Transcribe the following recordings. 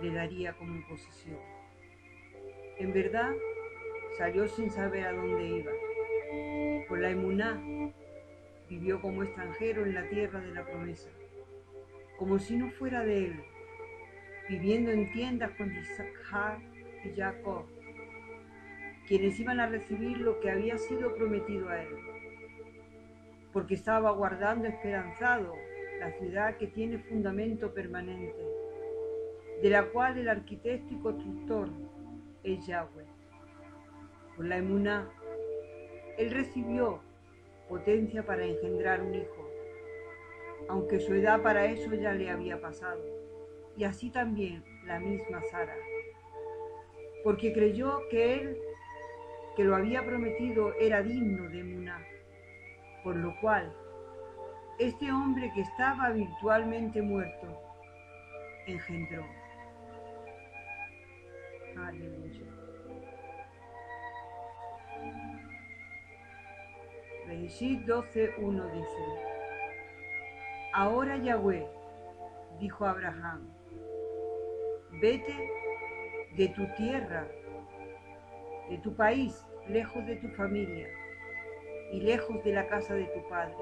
le daría como posesión. En verdad, salió sin saber a dónde iba. Por la emuná, vivió como extranjero en la tierra de la promesa, como si no fuera de él, viviendo en tiendas con Isaac y Jacob, quienes iban a recibir lo que había sido prometido a él, porque estaba guardando esperanzado la ciudad que tiene fundamento permanente, de la cual el arquitecto y constructor es Yahweh. Por la emuná, él recibió potencia para engendrar un hijo, aunque su edad para eso ya le había pasado, y así también la misma Sara, porque creyó que él, que lo había prometido, era digno de emuná, por lo cual este hombre que estaba virtualmente muerto engendró. Aleluya. Bereshit 12:1 dice: Ahora Yahweh dijo a Abraham: vete de tu tierra, de tu país, lejos de tu familia y lejos de la casa de tu padre,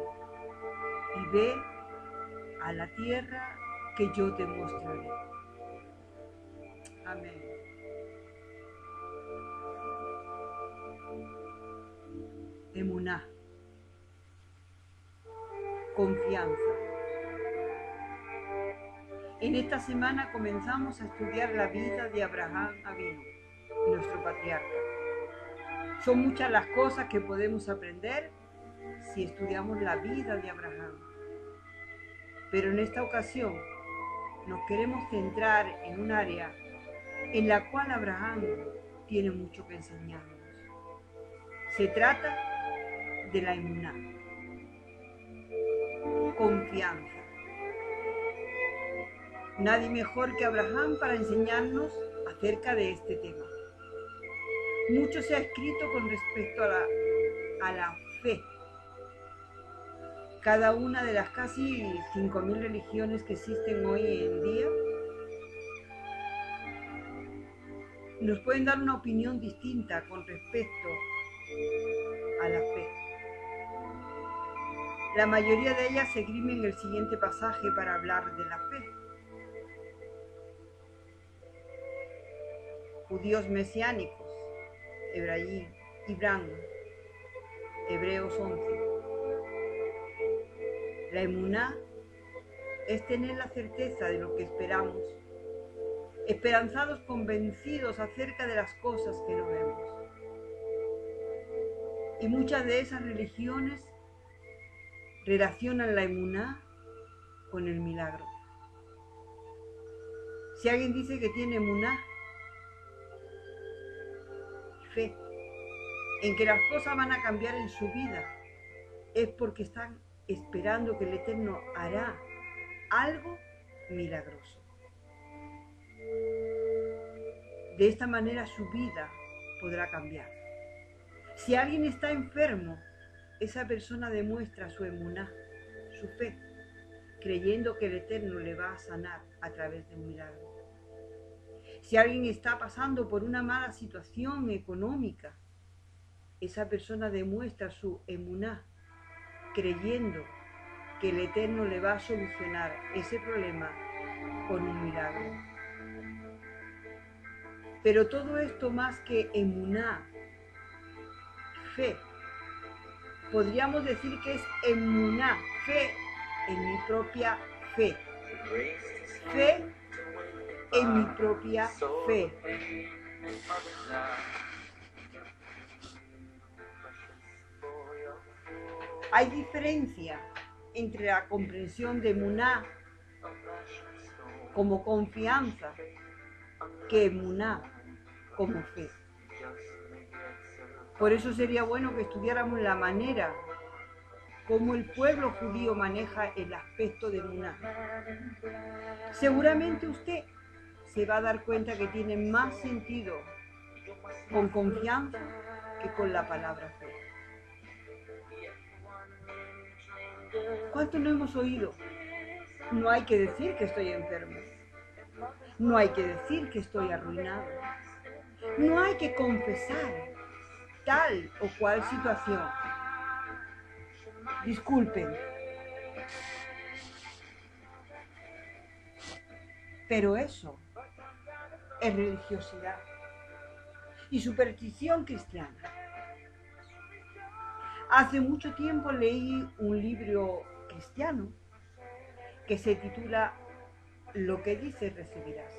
y ve a la tierra que yo te mostraré. Amén. Emuná, confianza. En esta semana comenzamos a estudiar la vida de Abraham Avinu, nuestro patriarca. Son muchas las cosas que podemos aprender si estudiamos la vida de Abraham. Pero en esta ocasión nos queremos centrar en un área en la cual Abraham tiene mucho que enseñarnos. Se trata de la emuná, confianza. Nadie mejor que Abraham para enseñarnos acerca de este tema. Mucho se ha escrito con respecto a la fe. Cada una de las casi 5.000 religiones que existen hoy en día nos pueden dar una opinión distinta con respecto a la fe. La mayoría de ellas se esgrimen el siguiente pasaje para hablar de la fe. Judíos mesiánicos, Ibrahim, Hebreos 11. La emuná es tener la certeza de lo que esperamos, esperanzados, convencidos acerca de las cosas que no vemos. Y muchas de esas religiones relacionan la emuná con el milagro. Si alguien dice que tiene emuná, fe, en que las cosas van a cambiar en su vida, es porque están esperando que el Eterno hará algo milagroso. De esta manera su vida podrá cambiar. Si alguien está enfermo, esa persona demuestra su emuná, su fe, creyendo que el Eterno le va a sanar a través de un milagro. Si alguien está pasando por una mala situación económica, esa persona demuestra su emuná, creyendo que el Eterno le va a solucionar ese problema con un milagro. Pero todo esto más que emuná, fe, podríamos decir que es emuná, fe en mi propia fe. Fe en mi propia fe. Hay diferencia entre la comprensión de emuná como confianza que emuná como fe. Por eso sería bueno que estudiáramos la manera como el pueblo judío maneja el aspecto de emuná. Seguramente usted se va a dar cuenta que tiene más sentido con confianza que con la palabra fe. ¿Cuánto no hemos oído? No hay que decir que estoy enfermo. No hay que decir que estoy arruinado. No hay que confesar tal o cual situación. Disculpen, pero eso es religiosidad y superstición cristiana. Hace mucho tiempo leí un libro cristiano que se titula Lo que dices recibirás,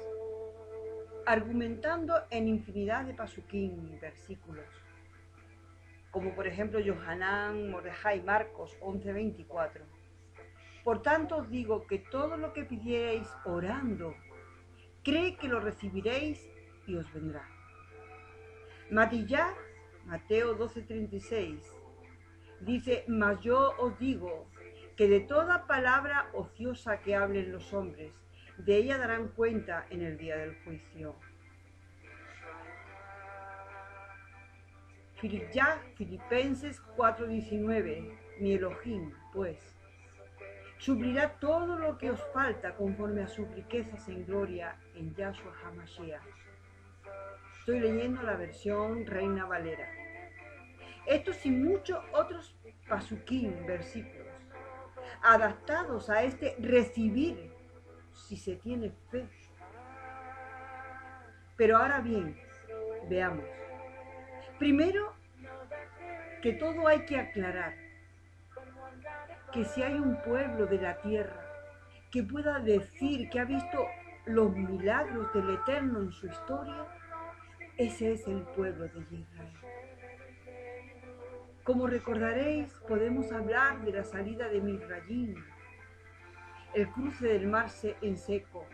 argumentando en infinidad de pasuquín y versículos, como por ejemplo Yohanan, Mordejai, Marcos 11:24. Por tanto os digo que todo lo que pidierais orando, cree que lo recibiréis y os vendrá. Matillar, Mateo 12:36, dice: mas yo os digo que de toda palabra ociosa que hablen los hombres, de ella darán cuenta en el día del juicio. Filipenses 4:19, mi Elohim, pues, suplirá todo lo que os falta conforme a sus riquezas en gloria en Yahshua HaMashiach. Estoy leyendo la versión Reina Valera. Estos y muchos otros pasuquín, versículos, adaptados a este recibir si se tiene fe. Pero ahora bien, veamos. Primero, que todo hay que aclarar. Que si hay un pueblo de la tierra que pueda decir que ha visto los milagros del Eterno en su historia, ese es el pueblo de Israel. Como recordaréis, podemos hablar de la salida de Misrayim, el cruce del mar en seco,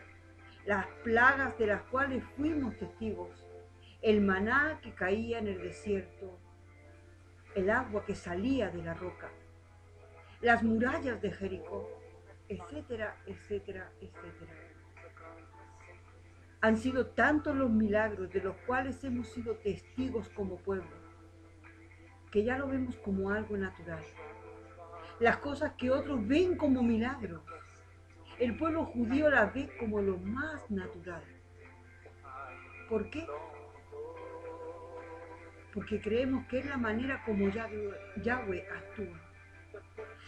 las plagas de las cuales fuimos testigos, el maná que caía en el desierto, el agua que salía de la roca, las murallas de Jericó, etcétera, etcétera, etcétera. Han sido tantos los milagros de los cuales hemos sido testigos como pueblo, que ya lo vemos como algo natural. Las cosas que otros ven como milagros, el pueblo judío las ve como lo más natural. ¿Por qué? Porque creemos que es la manera como Yahweh actúa.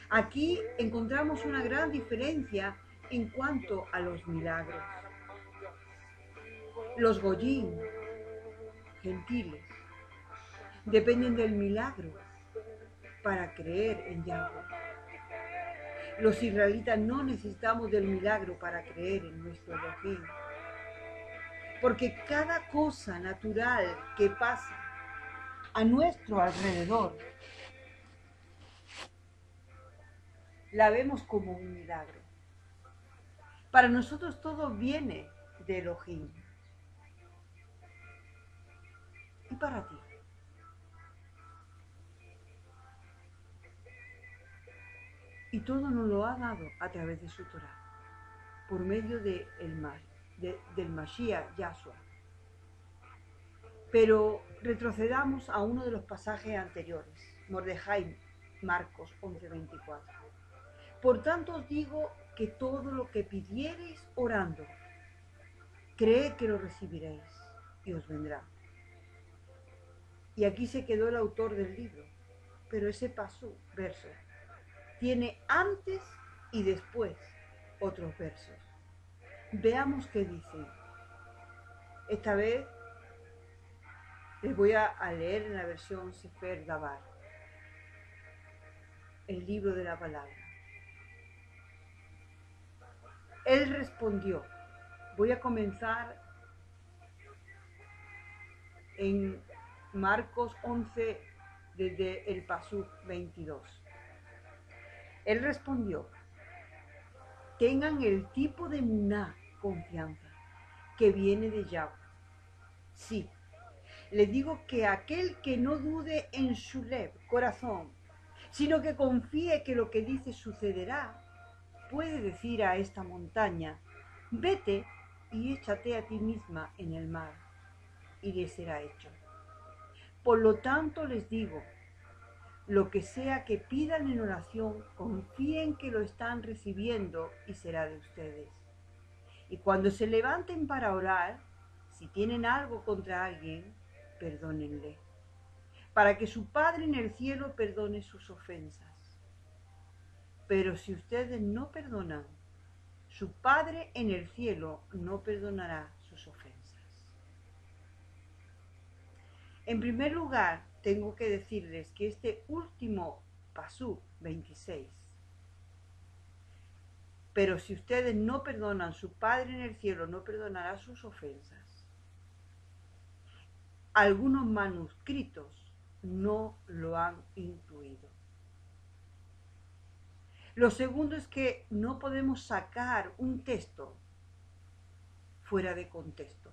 Aquí encontramos una gran diferencia en cuanto a los milagros. Los goyim, gentiles, dependen del milagro para creer en Yahweh. Los israelitas no necesitamos del milagro para creer en nuestro Elohim. Porque cada cosa natural que pasa a nuestro alrededor la vemos como un milagro. Para nosotros todo viene de Elohim. ¿Y para ti? Y todo nos lo ha dado a través de su Torah, por medio del Mashiach, Yahshua. Pero retrocedamos a uno de los pasajes anteriores, Mordejai, Marcos 11:24. Por tanto os digo que todo lo que pidiereis orando, creed que lo recibiréis y os vendrá. Y aquí se quedó el autor del libro, pero ese verso tiene antes y después otros versos. Veamos qué dice. Esta vez les voy a leer en la versión Sefer Dabar, el libro de la palabra. Él respondió. Voy a comenzar en Marcos 11 desde el pasuk 22. Él respondió: tengan el tipo de emuná, confianza, que viene de Yahweh. Sí, les digo que aquel que no dude en su corazón, sino que confíe que lo que dice sucederá, puede decir a esta montaña: vete y échate a ti misma en el mar, y le será hecho. Por lo tanto les digo, lo que sea que pidan en oración, confíen que lo están recibiendo y será de ustedes. Y cuando se levanten para orar, si tienen algo contra alguien, perdónenle, para que su Padre en el cielo perdone sus ofensas. Pero si ustedes no perdonan, su Padre en el cielo no perdonará sus ofensas. En primer lugar, tengo que decirles que este último pasú 26, pero si ustedes no perdonan, su Padre en el cielo no perdonará sus ofensas. Algunos manuscritos no lo han incluido. Lo segundo es que no podemos sacar un texto fuera de contexto.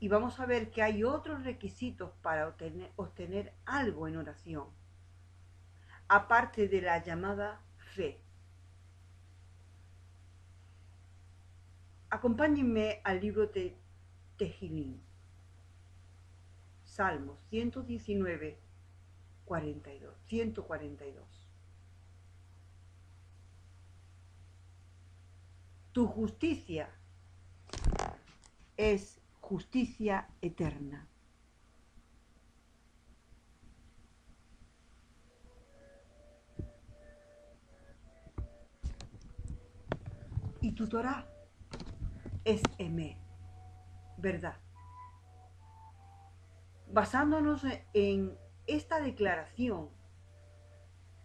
Y vamos a ver que hay otros requisitos para obtener algo en oración, aparte de la llamada fe. Acompáñenme al libro de Tehillim, Salmos 119, 142. Tu justicia es justicia eterna. Y tu Torah es Emet, verdad. Basándonos en esta declaración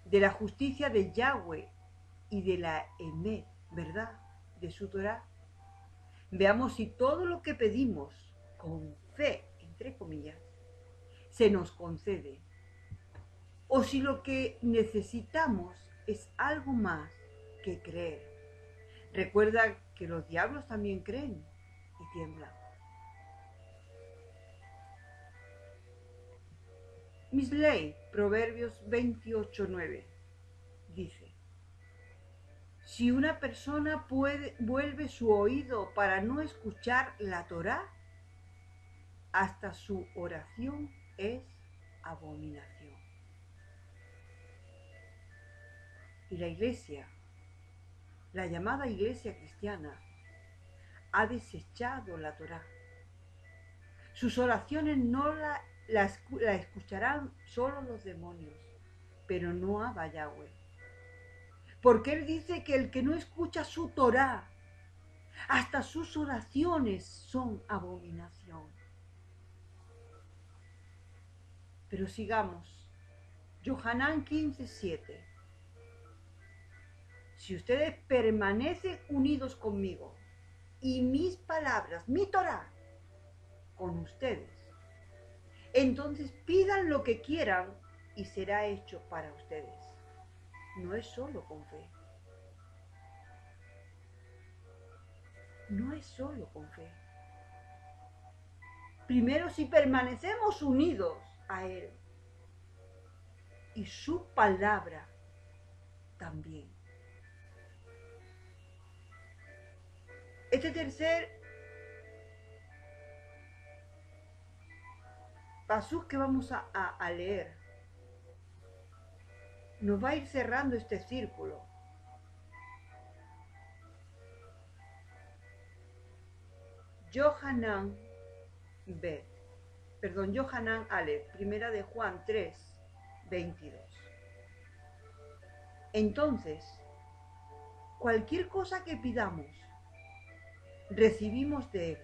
de la justicia de Yahweh y de la Emet, verdad, de su Torah, veamos si todo lo que pedimos con fe, entre comillas, se nos concede, o si lo que necesitamos es algo más que creer. Recuerda que los diablos también creen y tiemblan. Misley, Proverbios 28:9, dice: si una persona vuelve su oído para no escuchar la Torá, hasta su oración es abominación. Y la iglesia, la llamada iglesia cristiana, ha desechado la Torá. Sus oraciones no la escucharán solo los demonios, pero no Abba Yahweh. Porque él dice que el que no escucha su Torá, hasta sus oraciones son abominación. Pero sigamos. Yohanan 15:7. Si ustedes permanecen unidos conmigo y mis palabras, mi Torá, con ustedes, entonces pidan lo que quieran y será hecho para ustedes. No es solo con fe. No es solo con fe. Primero, si permanecemos unidos a Él y su palabra también. Este tercer pasú que vamos a leer nos va a ir cerrando este círculo. Yohanan Aleph, primera de Juan 3:22. Entonces, cualquier cosa que pidamos, recibimos de Él,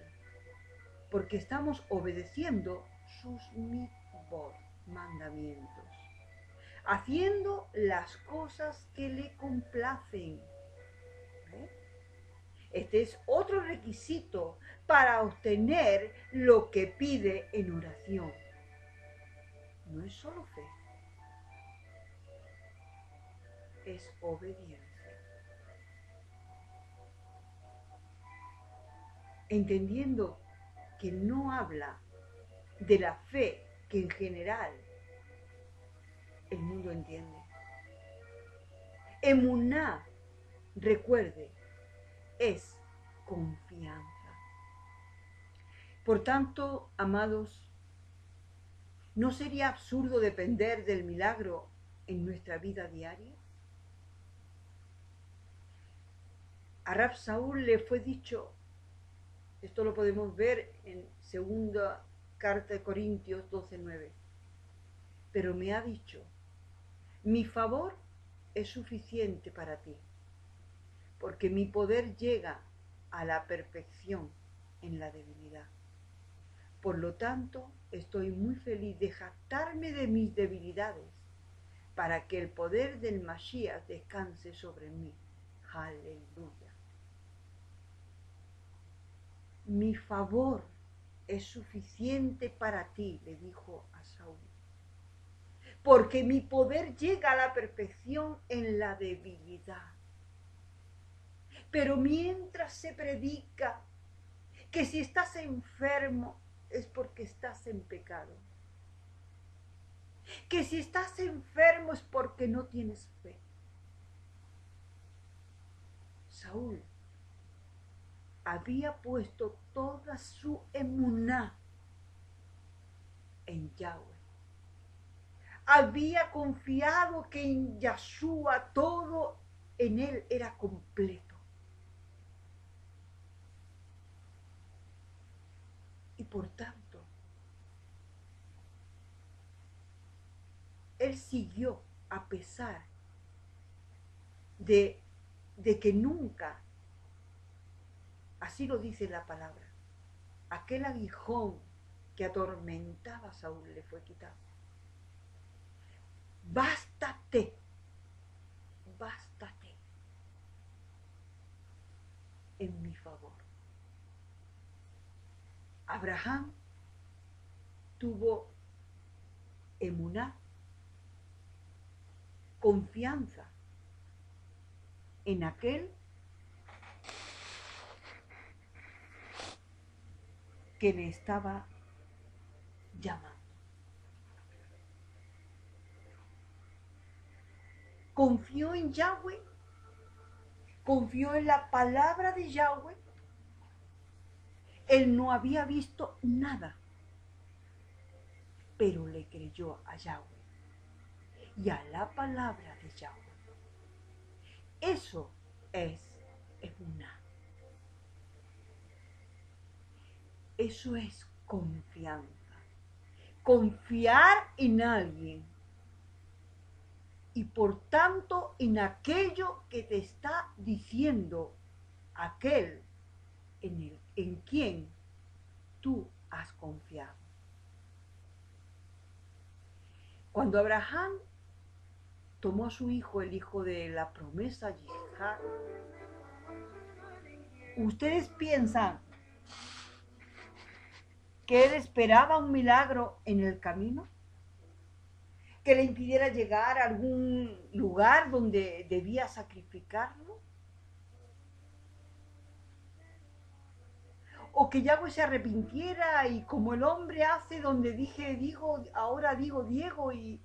porque estamos obedeciendo sus mitzvot, mandamientos, haciendo las cosas que le complacen. Este es otro requisito para obtener lo que pide en oración. No es solo fe, es obediencia. Entendiendo que no habla de la fe que en general el mundo entiende. Emuná, recuerde, es confianza. Por tanto, amados, ¿no sería absurdo depender del milagro en nuestra vida diaria? A Rab Saúl le fue dicho, esto lo podemos ver en segunda carta de Corintios 12:9, pero me ha dicho, mi favor es suficiente para ti, porque mi poder llega a la perfección en la debilidad. Por lo tanto, estoy muy feliz de jactarme de mis debilidades, para que el poder del Mashiach descanse sobre mí. Aleluya. Mi favor es suficiente para ti, le dijo a Saúl, porque mi poder llega a la perfección en la debilidad. Pero mientras se predica que si estás enfermo es porque estás en pecado, que si estás enfermo es porque no tienes fe. Saúl había puesto toda su emuná en Yahweh. Había confiado que en Yahshua todo en él era completo. Y por tanto, él siguió a pesar de que nunca, así lo dice la palabra, aquel aguijón que atormentaba a Saúl le fue quitado. Bástate, bástate en mi favor. Abraham tuvo emuná, confianza en aquel que le estaba llamando. Confió en Yahweh, confió en la palabra de Yahweh. Él no había visto nada, pero le creyó a Yahweh y a la palabra de Yahweh. Eso es emuná. Eso es confianza. Confiar en alguien y por tanto en aquello que te está diciendo aquel en quien tú has confiado. Cuando Abraham tomó a su hijo, el hijo de la promesa, Yitzhak, ¿ustedes piensan que él esperaba un milagro en el camino? ¿Que le impidiera llegar a algún lugar donde debía sacrificarlo? ¿O que Yahweh se arrepintiera y como el hombre hace donde digo, ahora digo Diego y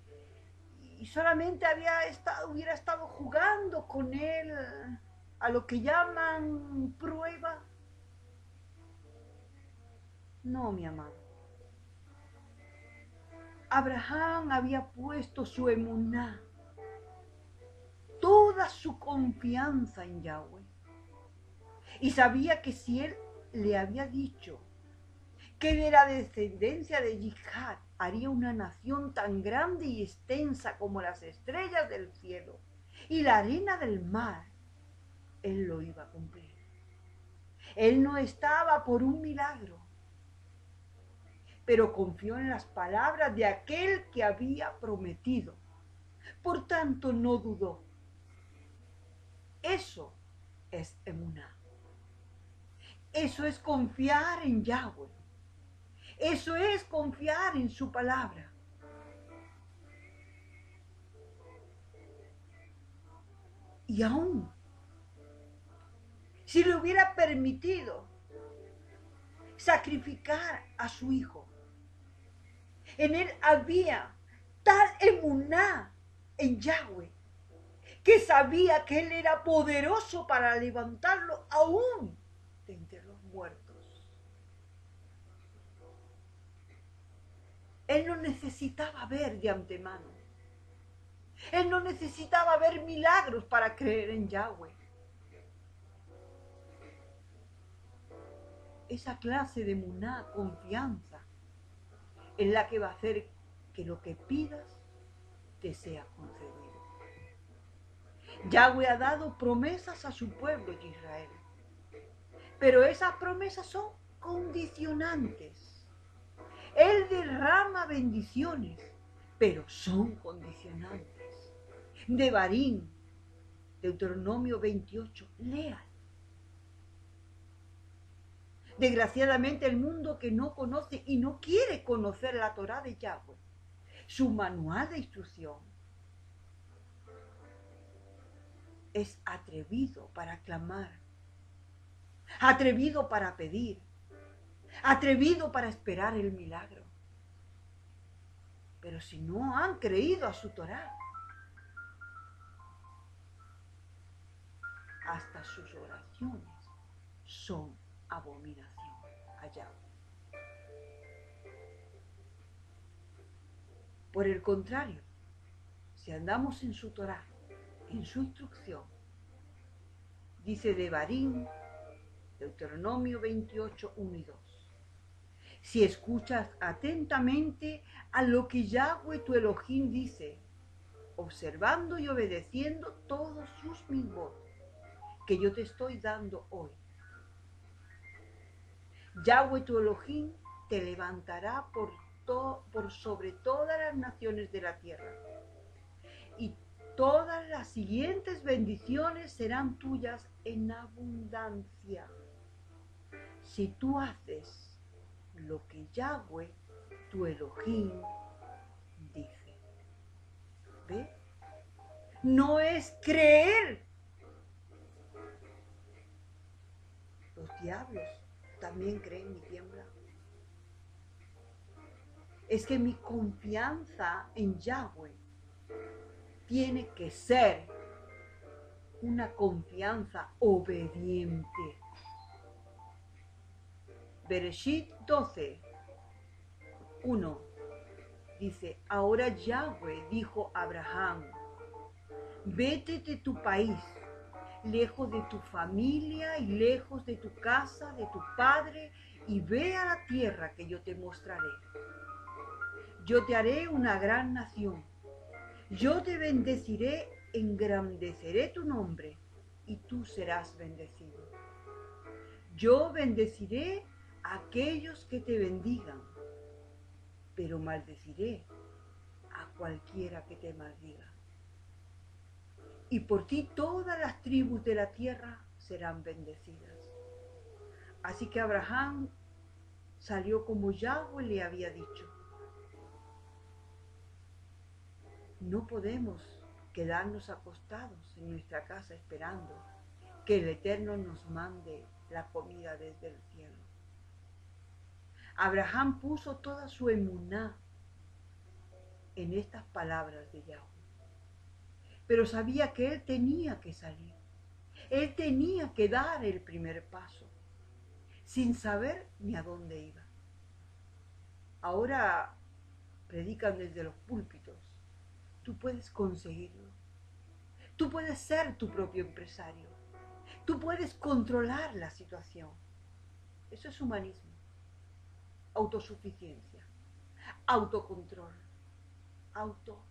solamente hubiera estado jugando con él a lo que llaman prueba? No, mi amado. Abraham había puesto su emuná, toda su confianza en Yahweh. Y sabía que si él le había dicho que de la descendencia de Yitzhak haría una nación tan grande y extensa como las estrellas del cielo y la arena del mar, él lo iba a cumplir. Él no estaba por un milagro, pero confió en las palabras de aquel que había prometido. Por tanto, no dudó. Eso es emuná. Eso es confiar en Yahweh. Eso es confiar en su palabra. Y aún, si le hubiera permitido sacrificar a su hijo, en él había tal emuná en Yahweh, que sabía que él era poderoso para levantarlo aún de entre los muertos. Él no necesitaba ver de antemano. Él no necesitaba ver milagros para creer en Yahweh. esa clase de emuná, confianza, es la que va a hacer que lo que pidas te sea concedido. Yahweh ha dado promesas a su pueblo de Israel, pero esas promesas son condicionantes. Él derrama bendiciones, pero son condicionantes. Devarim, Deuteronomio 28, lean. Desgraciadamente el mundo que no conoce y no quiere conocer la Torá de Yahweh, su manual de instrucción, es atrevido para clamar, atrevido para pedir, atrevido para esperar el milagro. Pero si no han creído a su Torá, hasta sus oraciones son abominación a Yahweh. Por el contrario, si andamos en su Torá, en su instrucción, dice Devarim, Deuteronomio 28, 1 y 2. Si escuchas atentamente a lo que Yahweh tu Elohim dice, observando y obedeciendo todos sus mitzvot que yo te estoy dando hoy, Yahweh tu Elohim te levantará por sobre todas las naciones de la tierra, y todas las siguientes bendiciones serán tuyas en abundancia, si tú haces lo que Yahweh tu Elohim dice. ¿Ve? No es creer. Los diablos también creen y tiemblan. Es que mi confianza en Yahweh tiene que ser una confianza obediente. Bereshit 12, 1 dice: ahora Yahweh dijo a Abraham, vete de tu país, lejos de tu familia y lejos de tu casa, de tu padre, y ve a la tierra que yo te mostraré. Yo te haré una gran nación. Yo te bendeciré, engrandeceré tu nombre, y tú serás bendecido. Yo bendeciré a aquellos que te bendigan, pero maldeciré a cualquiera que te maldiga. Y por ti todas las tribus de la tierra serán bendecidas. Así que Abraham salió como Yahweh le había dicho. No podemos quedarnos acostados en nuestra casa esperando que el Eterno nos mande la comida desde el cielo. Abraham puso toda su emuná en estas palabras de Yahweh, pero sabía que él tenía que salir, él tenía que dar el primer paso, sin saber ni a dónde iba. Ahora predican desde los púlpitos. Tú puedes conseguirlo. Tú puedes ser tu propio empresario. Tú puedes controlar la situación. Eso es humanismo. Autosuficiencia. Autocontrol. Auto.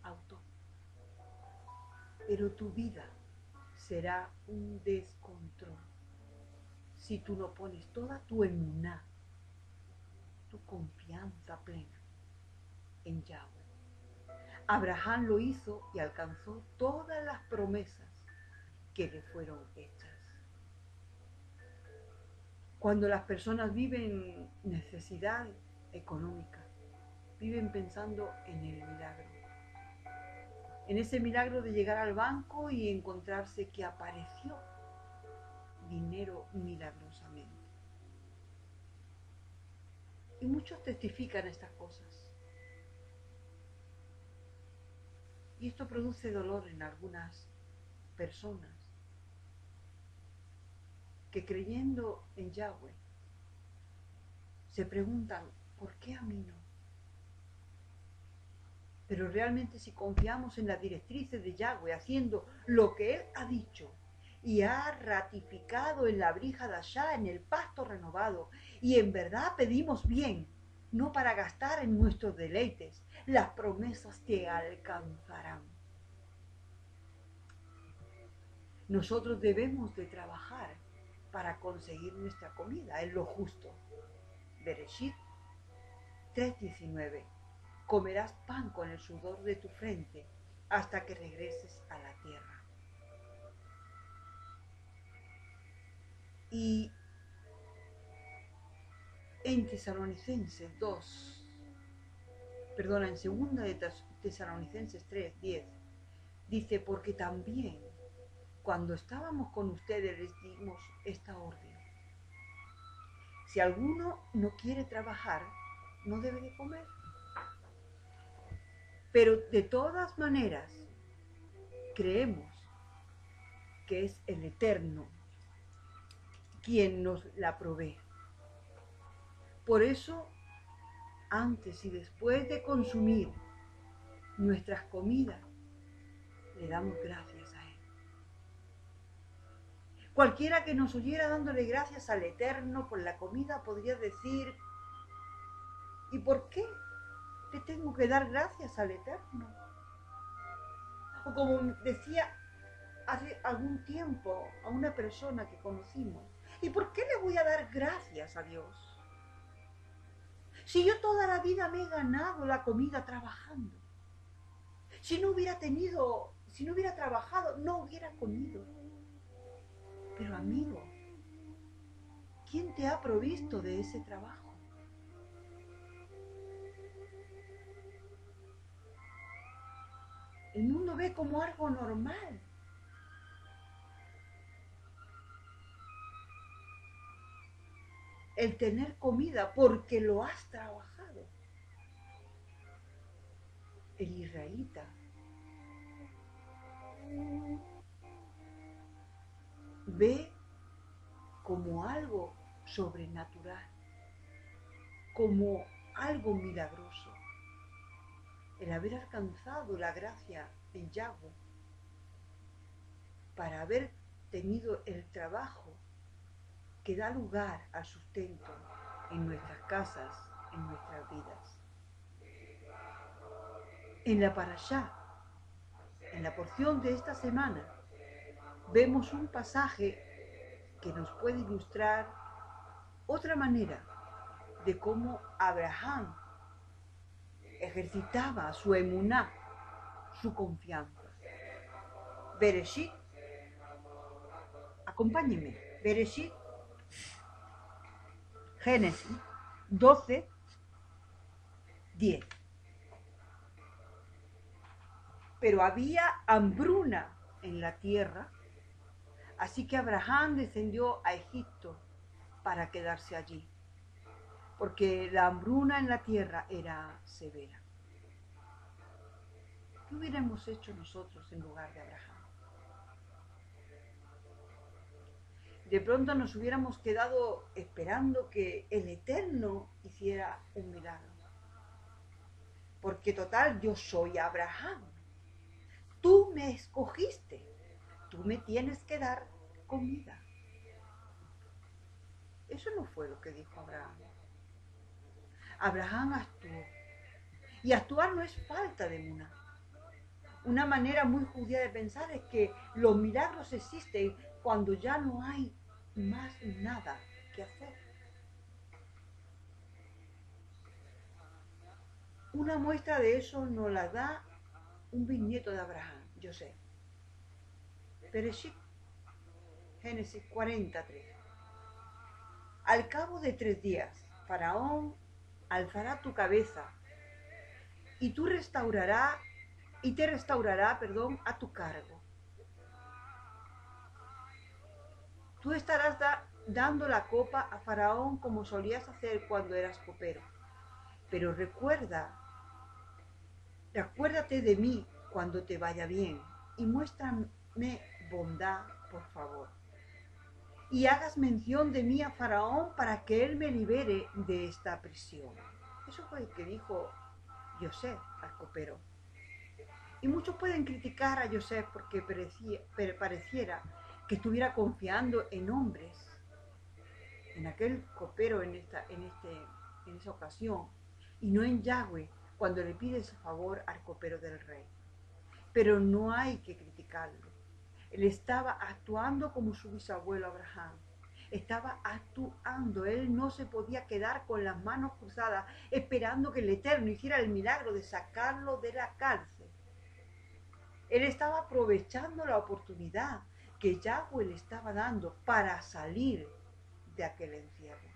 Pero tu vida será un descontrol si tú no pones toda tu emuná, tu confianza plena en Yahweh. Abraham lo hizo y alcanzó todas las promesas que le fueron hechas. Cuando las personas viven necesidad económica, viven pensando en el milagro. En ese milagro de llegar al banco y encontrarse que apareció dinero milagrosamente. Y muchos testifican estas cosas. Y esto produce dolor en algunas personas que, creyendo en Yahweh, se preguntan, ¿por qué a mí no? Pero realmente, si confiamos en las directrices de Yahweh, haciendo lo que Él ha dicho y ha ratificado en la Brit Hadashá, en el pacto renovado, Y en verdad pedimos bien, no para gastar en nuestros deleites. Las promesas te alcanzarán. Nosotros debemos de trabajar para conseguir nuestra comida, es lo justo. Bereshit 3:19. Comerás pan con el sudor de tu frente hasta que regreses a la tierra. Y en Tesalonicenses 2, perdona, en segunda de Tesalonicenses 3:10, dice, porque también cuando estábamos con ustedes les dimos esta orden. Si alguno no quiere trabajar, no debe de comer. Pero de todas maneras, creemos que es el Eterno quien nos la provee. Por eso, antes y después de consumir nuestras comidas, le damos gracias a Él. Cualquiera que nos oyera dándole gracias al Eterno por la comida podría decir, ¿y por qué le tengo que dar gracias al Eterno? O como decía hace algún tiempo a una persona que conocimos, ¿y por qué le voy a dar gracias a Dios? Si yo toda la vida me he ganado la comida trabajando. Si no hubiera trabajado, no hubiera comido. Pero amigo, ¿quién te ha provisto de ese trabajo? El mundo ve como algo normal. El tener comida porque lo has trabajado. El israelita ve como algo sobrenatural, como algo milagroso, el haber alcanzado la gracia en Yahweh para haber tenido el trabajo que da lugar al sustento en nuestras casas, en nuestras vidas. En la parashá, en la porción de esta semana, vemos un pasaje que nos puede ilustrar otra manera de cómo Abraham ejercitaba su emuná, su confianza. Bereshit, acompáñenme, Bereshit, Génesis 12:10. Pero había hambruna en la tierra, así que Abraham descendió a Egipto para quedarse allí, porque la hambruna en la tierra era severa. ¿Qué hubiéramos hecho nosotros en lugar de Abraham? De pronto nos hubiéramos quedado esperando que el Eterno hiciera un milagro. Porque total, yo soy Abraham. Tú me escogiste. Tú me tienes que dar comida. Eso no fue lo que dijo Abraham. Abraham actuó. Y actuar no es falta de emuná. Una manera muy judía de pensar es que los milagros existen cuando ya no hay más nada que hacer. Una muestra de eso nos la da un bisnieto de Abraham, José. Bereshit, Génesis 43. Al cabo de 3 días, Faraón alzará tu cabeza y te restaurará, a tu cargo. Tú estarás dando la copa a Faraón como solías hacer cuando eras copero. Pero recuérdate de mí cuando te vaya bien y muéstrame bondad, por favor. Y hagas mención de mí a Faraón para que él me libere de esta prisión. Eso fue lo que dijo José al copero. Y muchos pueden criticar a José porque pareciera que estuviera confiando en hombres en aquel copero en esa ocasión, y no en Yahweh cuando le pide ese favor al copero del rey. Pero no hay que criticarlo. Él estaba actuando como su bisabuelo Abraham. Estaba actuando. Él no se podía quedar con las manos cruzadas esperando que el Eterno hiciera el milagro de sacarlo de la cárcel. Él estaba aprovechando la oportunidad que Yahweh le estaba dando para salir de aquel encierro.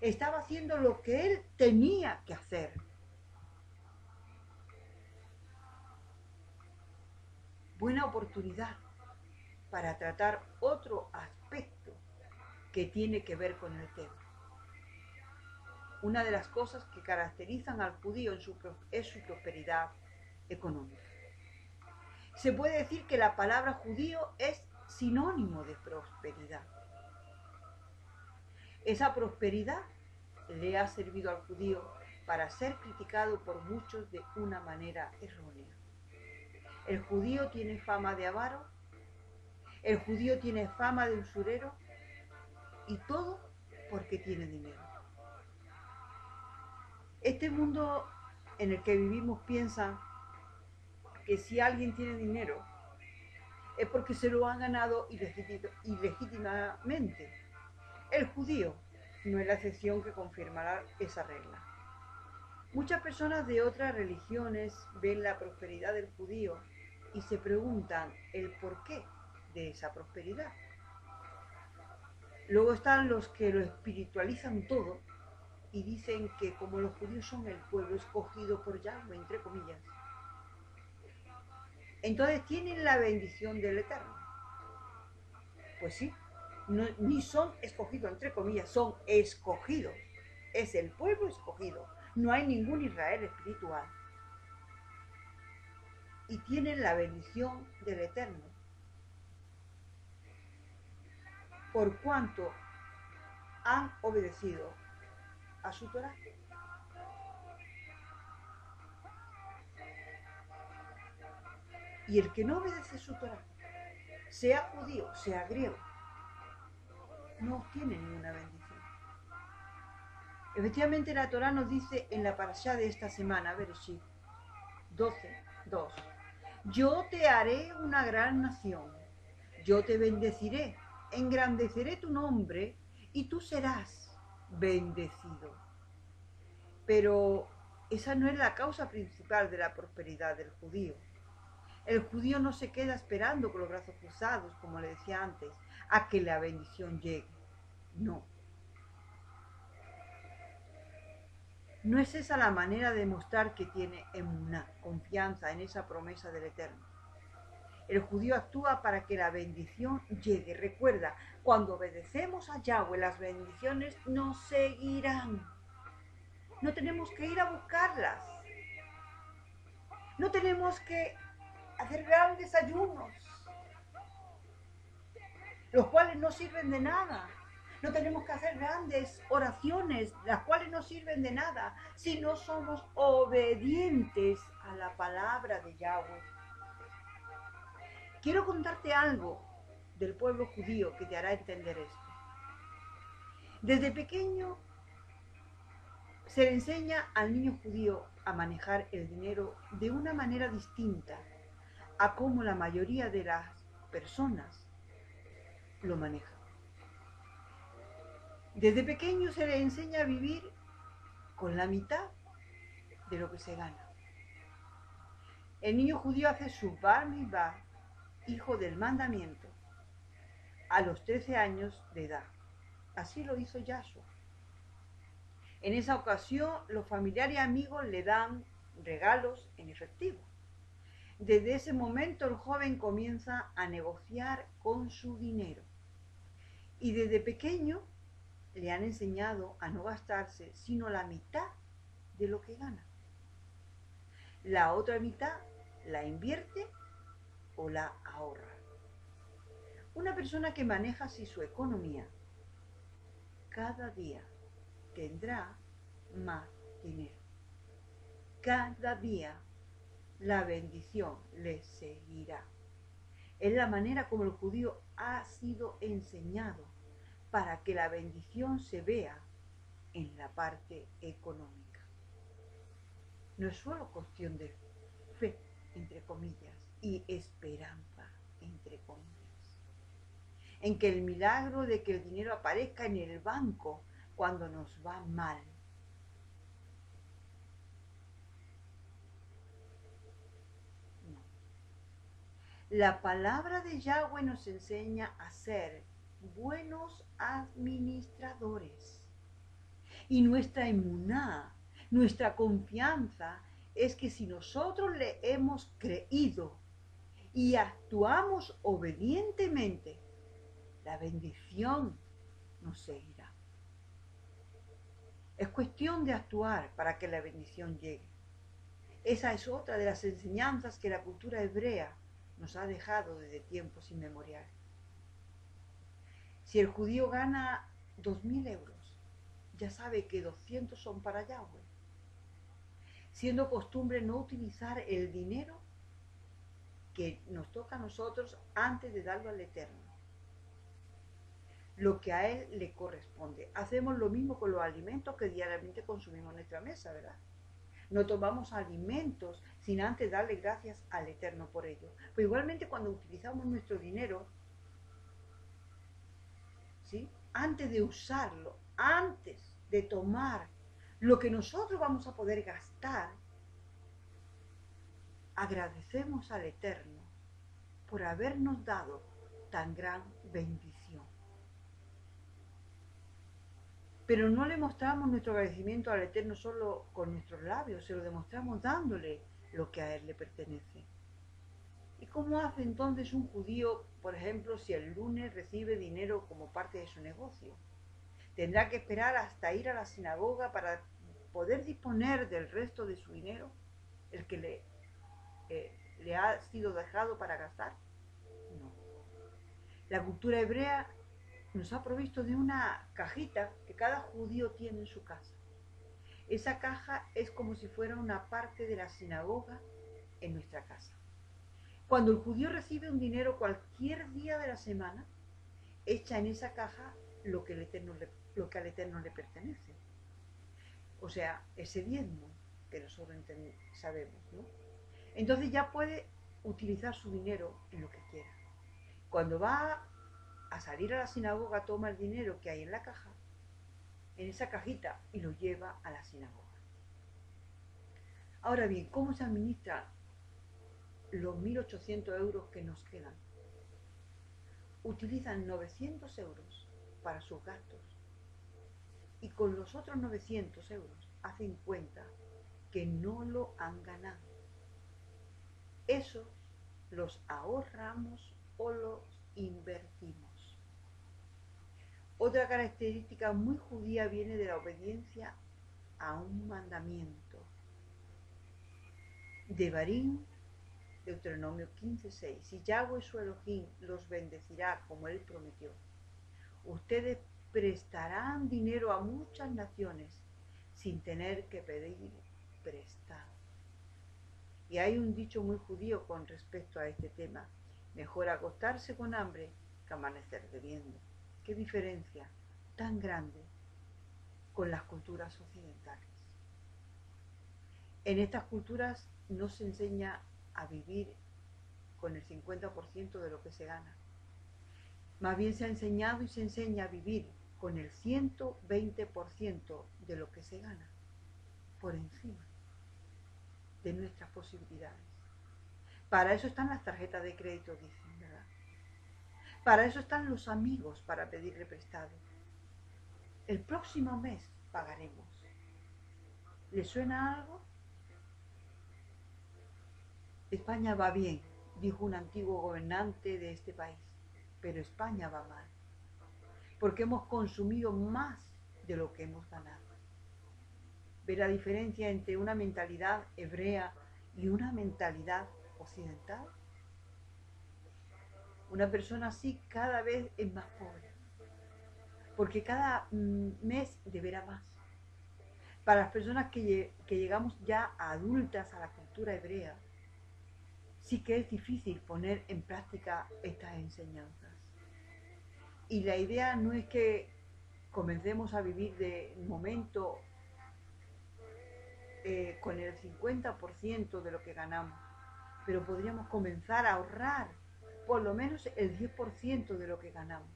Estaba haciendo lo que él tenía que hacer. Buena oportunidad para tratar otro aspecto que tiene que ver con el tema. Una de las cosas que caracterizan al judío es su prosperidad económica. Se puede decir que la palabra judío es sinónimo de prosperidad. Esa prosperidad le ha servido al judío para ser criticado por muchos de una manera errónea. El judío tiene fama de avaro, el judío tiene fama de usurero, y todo porque tiene dinero. Este mundo en el que vivimos piensa que si alguien tiene dinero es porque se lo ha ganado ilegítimamente. El judío no es la excepción que confirmará esa regla. Muchas personas de otras religiones ven la prosperidad del judío y se preguntan el porqué de esa prosperidad. Luego están los que lo espiritualizan todo y dicen que como los judíos son el pueblo escogido por Yahweh, entre comillas, entonces tienen la bendición del Eterno. Pues sí, ni son escogidos, entre comillas, son escogidos. Es el pueblo escogido. No hay ningún Israel espiritual. Y tienen la bendición del Eterno. Por cuanto han obedecido a su Torah. Y el que no obedece su Torah, sea judío, sea griego, no obtiene ninguna bendición. Efectivamente, la Torah nos dice en la parashá de esta semana, Bereshit 12:2, yo te haré una gran nación, yo te bendeciré, engrandeceré tu nombre y tú serás bendecido. Pero esa no es la causa principal de la prosperidad del judío. El judío no se queda esperando con los brazos cruzados, como le decía antes, a que la bendición llegue. No. No es esa la manera de mostrar que tiene emuná, confianza en esa promesa del Eterno. El judío actúa para que la bendición llegue. Recuerda, cuando obedecemos a Yahweh, las bendiciones nos seguirán. No tenemos que ir a buscarlas. No tenemos que hacer grandes ayunos, los cuales no sirven de nada. No tenemos que hacer grandes oraciones, las cuales no sirven de nada, si no somos obedientes a la palabra de Yahweh. Quiero contarte algo del pueblo judío que te hará entender esto. Desde pequeño se le enseña al niño judío a manejar el dinero de una manera distinta a cómo la mayoría de las personas lo manejan. Desde pequeño se le enseña a vivir con la mitad de lo que se gana. El niño judío hace su bar mitzvah, hijo del mandamiento, a los 13 años de edad. Así lo hizo Yahshua. En esa ocasión, los familiares y amigos le dan regalos en efectivo. Desde ese momento, el joven comienza a negociar con su dinero. Y desde pequeño le han enseñado a no gastarse sino la mitad de lo que gana. La otra mitad la invierte o la ahorra. Una persona que maneja así su economía, cada día tendrá más dinero. Cada día la bendición le seguirá. Es la manera como el judío ha sido enseñado para que la bendición se vea en la parte económica. No es solo cuestión de fe, entre comillas, y esperanza, entre comillas, en que el milagro de que el dinero aparezca en el banco cuando nos va mal. No. La palabra de Yahweh nos enseña a ser buenos administradores. Y nuestra emuná, nuestra confianza es que si nosotros le hemos creído y actuamos obedientemente, la bendición nos seguirá. Es cuestión de actuar para que la bendición llegue. Esa es otra de las enseñanzas que la cultura hebrea nos ha dejado desde tiempos inmemoriales. Si el judío gana 2.000 euros, ya sabe que 200 son para Yahweh, siendo costumbre no utilizar el dinero que nos toca a nosotros antes de darlo al Eterno, lo que a Él le corresponde. Hacemos lo mismo con los alimentos que diariamente consumimos en nuestra mesa, ¿verdad? No tomamos alimentos sin antes darle gracias al Eterno por ello. Pues igualmente cuando utilizamos nuestro dinero, ¿sí?, antes de usarlo, antes de tomar lo que nosotros vamos a poder gastar, agradecemos al Eterno por habernos dado tan gran bendición. Pero no le mostramos nuestro agradecimiento al Eterno solo con nuestros labios, se lo demostramos dándole lo que a Él le pertenece. ¿Y cómo hace entonces un judío, por ejemplo, si el lunes recibe dinero como parte de su negocio? ¿Tendrá que esperar hasta ir a la sinagoga para poder disponer del resto de su dinero, el que le ha sido dejado para gastar? No. La cultura hebrea nos ha provisto de una cajita que cada judío tiene en su casa. Esa caja es como si fuera una parte de la sinagoga en nuestra casa. Cuando el judío recibe un dinero cualquier día de la semana, echa en esa caja lo que al Eterno le pertenece. O sea, ese diezmo que nosotros sabemos, ¿no? Entonces ya puede utilizar su dinero en lo que quiera. Cuando va a salir a la sinagoga, toma el dinero que hay en la caja, en esa cajita, y lo lleva a la sinagoga. Ahora bien, ¿cómo se administran los 1.800 euros que nos quedan? Utilizan 900 euros para sus gastos y con los otros 900 euros hacen cuenta que no lo han ganado. Esos los ahorramos o los invertimos. Otra característica muy judía viene de la obediencia a un mandamiento. Devarim, Deuteronomio 15:6. Si Yahweh su Elohim los bendecirá como Él prometió, ustedes prestarán dinero a muchas naciones sin tener que pedir prestado. Y hay un dicho muy judío con respecto a este tema: mejor acostarse con hambre que amanecer bebiendo. ¿Qué diferencia tan grande con las culturas occidentales? En estas culturas no se enseña a vivir con el 50% de lo que se gana. Más bien se ha enseñado y se enseña a vivir con el 120% de lo que se gana, por encima de nuestras posibilidades. Para eso están las tarjetas de crédito, dicen, ¿verdad? Para eso están los amigos, para pedirle prestado. El próximo mes pagaremos. ¿Le suena algo? España va bien, dijo un antiguo gobernante de este país, pero España va mal, porque hemos consumido más de lo que hemos ganado. ¿Ve la diferencia entre una mentalidad hebrea y una mentalidad occidental? Una persona así cada vez es más pobre, porque cada mes deberá más. Para las personas que llegamos ya adultas a la cultura hebrea, sí que es difícil poner en práctica estas enseñanzas. Y la idea no es que comencemos a vivir de momento con el 50% de lo que ganamos, pero podríamos comenzar a ahorrar por lo menos el 10% de lo que ganamos.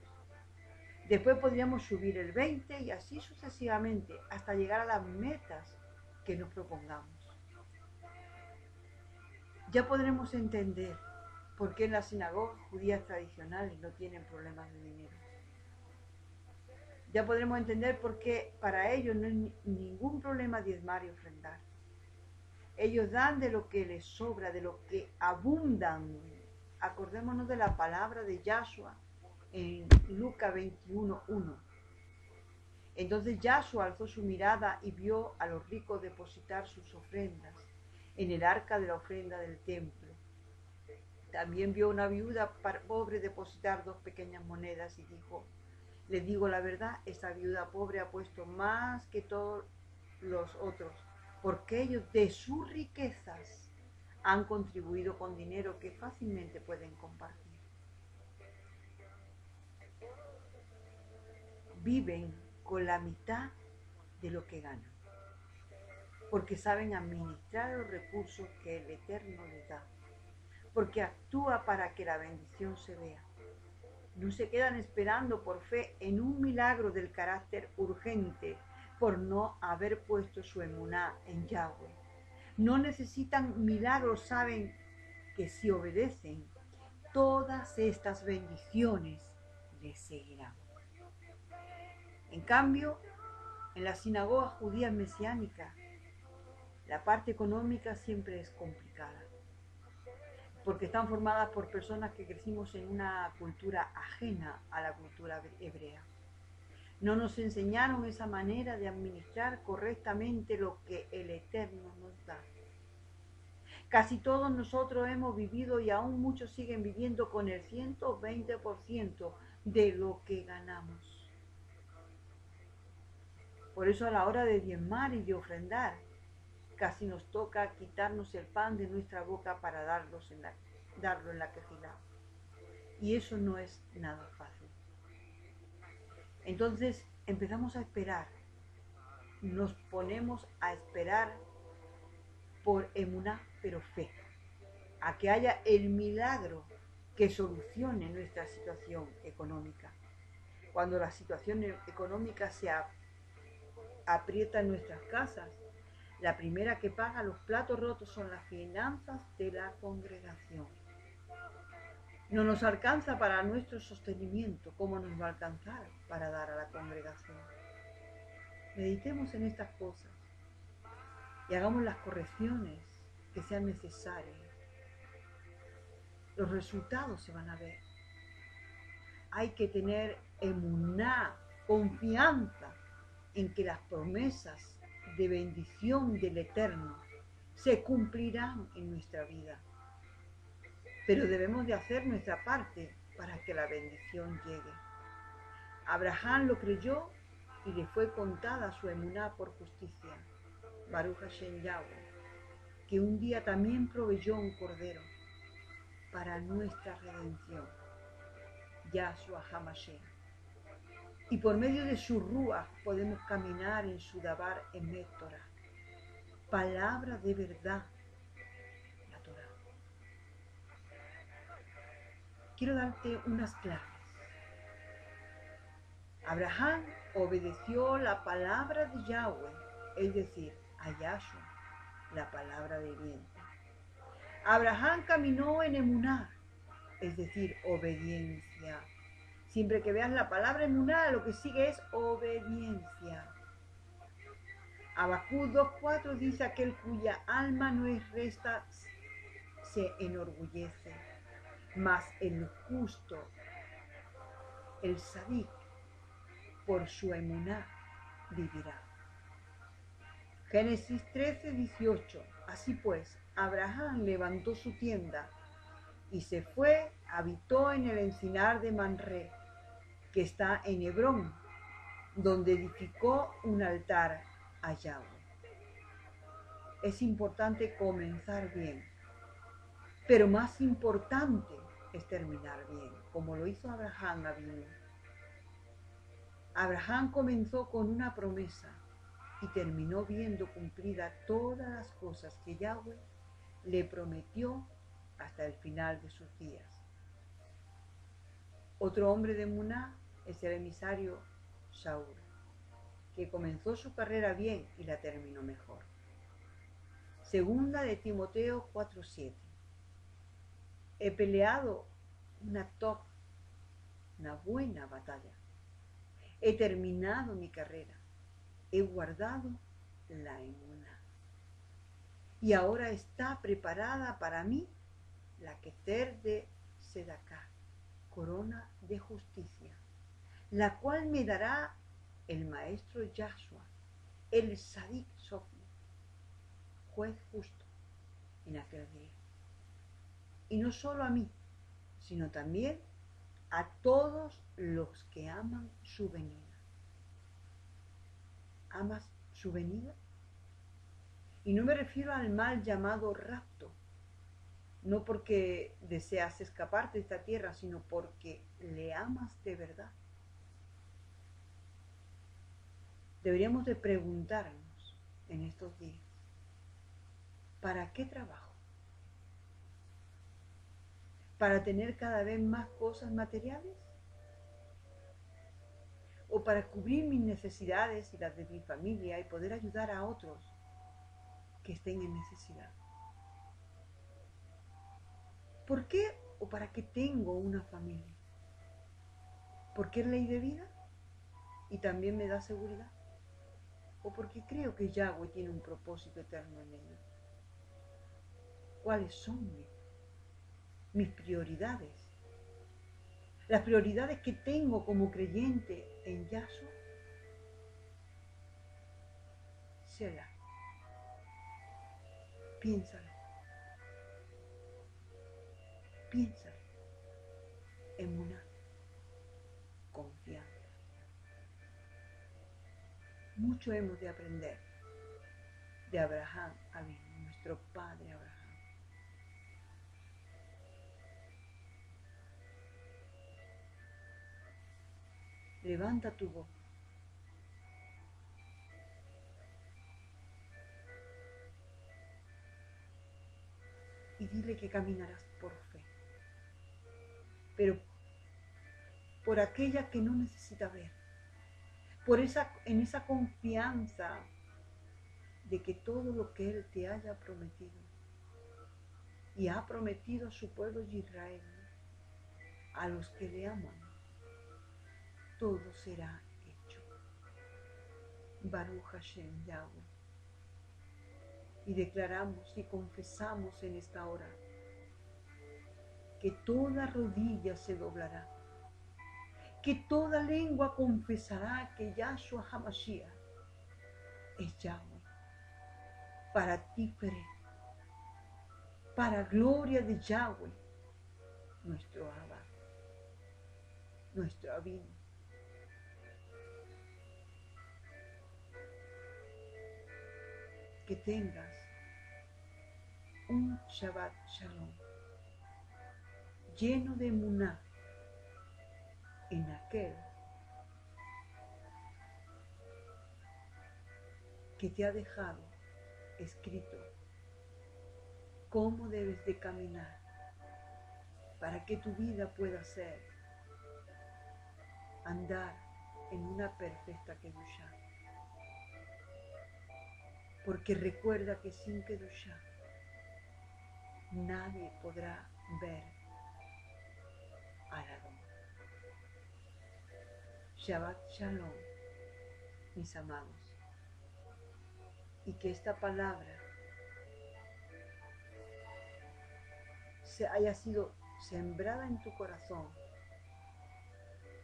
Después podríamos subir el 20% y así sucesivamente hasta llegar a las metas que nos propongamos. Ya podremos entender por qué en las sinagogas judías tradicionales no tienen problemas de dinero. Ya podremos entender por qué para ellos no es ningún problema diezmar y ofrendar. Ellos dan de lo que les sobra, de lo que abundan. Acordémonos de la palabra de Yahshua en Lucas 21:1. Entonces Yahshua alzó su mirada y vio a los ricos depositar sus ofrendas en el arca de la ofrenda del templo. También vio una viuda pobre depositar 2 pequeñas monedas y dijo: les digo la verdad, esta viuda pobre ha puesto más que todos los otros, porque ellos de sus riquezas han contribuido con dinero que fácilmente pueden compartir. Viven con la mitad de lo que ganan, porque saben administrar los recursos que el Eterno les da, porque actúa para que la bendición se vea. No se quedan esperando por fe en un milagro del carácter urgente por no haber puesto su emuná en Yahweh. No necesitan milagros, saben que si obedecen, todas estas bendiciones les seguirán. En cambio, en las sinagogas judías mesiánicas, la parte económica siempre es complicada, porque están formadas por personas que crecimos en una cultura ajena a la cultura hebrea. No nos enseñaron esa manera de administrar correctamente lo que el Eterno nos da. Casi todos nosotros hemos vivido y aún muchos siguen viviendo con el 120% de lo que ganamos. Por eso a la hora de diezmar y de ofrendar, casi nos toca quitarnos el pan de nuestra boca para darlo en la quejilá. Y eso no es nada fácil. Entonces empezamos a esperar. Nos ponemos a esperar por emuná, pero fe. A que haya el milagro que solucione nuestra situación económica. Cuando la situación económica se aprieta en nuestras casas, la primera que paga los platos rotos son las finanzas de la congregación. No nos alcanza para nuestro sostenimiento, ¿cómo nos va a alcanzar para dar a la congregación? Meditemos en estas cosas y hagamos las correcciones que sean necesarias. Los resultados se van a ver. Hay que tener emuná, confianza en que las promesas de bendición del Eterno se cumplirán en nuestra vida. Pero debemos de hacer nuestra parte para que la bendición llegue. Abraham lo creyó y le fue contada su emuná por justicia. Baruch Hashem Yahweh, que un día también proveyó un cordero para nuestra redención, Yahshua HaMashiach. Y por medio de su Ruach podemos caminar en su Dabar Emet Torah, palabra de verdad, la Torah. Quiero darte unas claves. Abraham obedeció la palabra de Yahweh, es decir, a Yahshua, la palabra de viento. Abraham caminó en emuná, es decir, obediencia. Siempre que veas la palabra emuná, lo que sigue es obediencia. Habacuc 2:4 dice: aquel cuya alma no es resta se enorgullece, mas el justo, el sadik, por su emuná vivirá. Génesis 13:18. Así pues, Abraham levantó su tienda y se fue, habitó en el encinar de Manré, que está en Hebrón, donde edificó un altar a Yahweh. Es importante comenzar bien, pero más importante es terminar bien, como lo hizo Abraham Avinu. Abraham comenzó con una promesa y terminó viendo cumplidas todas las cosas que Yahweh le prometió hasta el final de sus días. Otro hombre de Muná es el emisario Saúl, que comenzó su carrera bien y la terminó mejor. Segunda de Timoteo 4:7. He peleado una buena batalla. He terminado mi carrera. He guardado la emuná. Y ahora está preparada para mí la Keter de Sedaká, corona de justicia, la cual me dará el maestro Yahshua, el Sadik Sofi, juez justo en aquel día. Y no solo a mí, sino también a todos los que aman su venida. ¿Amas su venida? Y no me refiero al mal llamado rapto, no porque deseas escaparte de esta tierra, sino porque le amas de verdad. Deberíamos de preguntarnos en estos días, ¿para qué trabajo? ¿Para tener cada vez más cosas materiales? ¿O para cubrir mis necesidades y las de mi familia y poder ayudar a otros que estén en necesidad? ¿Por qué o para qué tengo una familia? ¿Porque es ley de vida y también me da seguridad? ¿O porque creo que Yahweh tiene un propósito eterno en ella? ¿Cuáles son mis prioridades? Las prioridades que tengo como creyente en Yahshua. Selah. Piénsalo. Piénsalo. Emuná. Confianza. Mucho hemos de aprender de Abraham Avinu, nuestro padre Abraham. Levanta tu voz. Y dile que caminarás por fe, pero por aquella que no necesita ver, en esa confianza de que todo lo que Él te haya prometido y ha prometido a su pueblo de Israel, a los que le aman, todo será hecho. Baruch Hashem Yahweh. Y declaramos y confesamos en esta hora que toda rodilla se doblará, que toda lengua confesará que Yahshua HaMashiach es Yahweh, para Tiferet, para gloria de Yahweh, nuestro Abba, nuestro Abin. Que tengas un Shabbat Shalom lleno de emuná en aquel que te ha dejado escrito cómo debes de caminar para que tu vida pueda ser andar en una perfecta Kedushá. Porque recuerda que sin Kedushá nadie podrá ver al Adón. Shabbat Shalom, mis amados. Y que esta palabra haya sido sembrada en tu corazón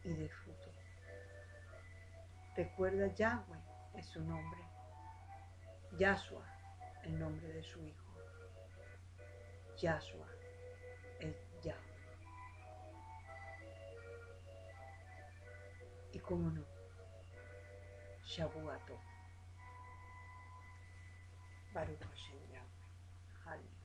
y de fruto. Recuerda, Yahweh es su nombre, Yahshua el nombre de su hijo. Yahshua es Yahweh. Y cómo no, Shavuot Tov. Baruch Hashem Yahweh. Hallelujah.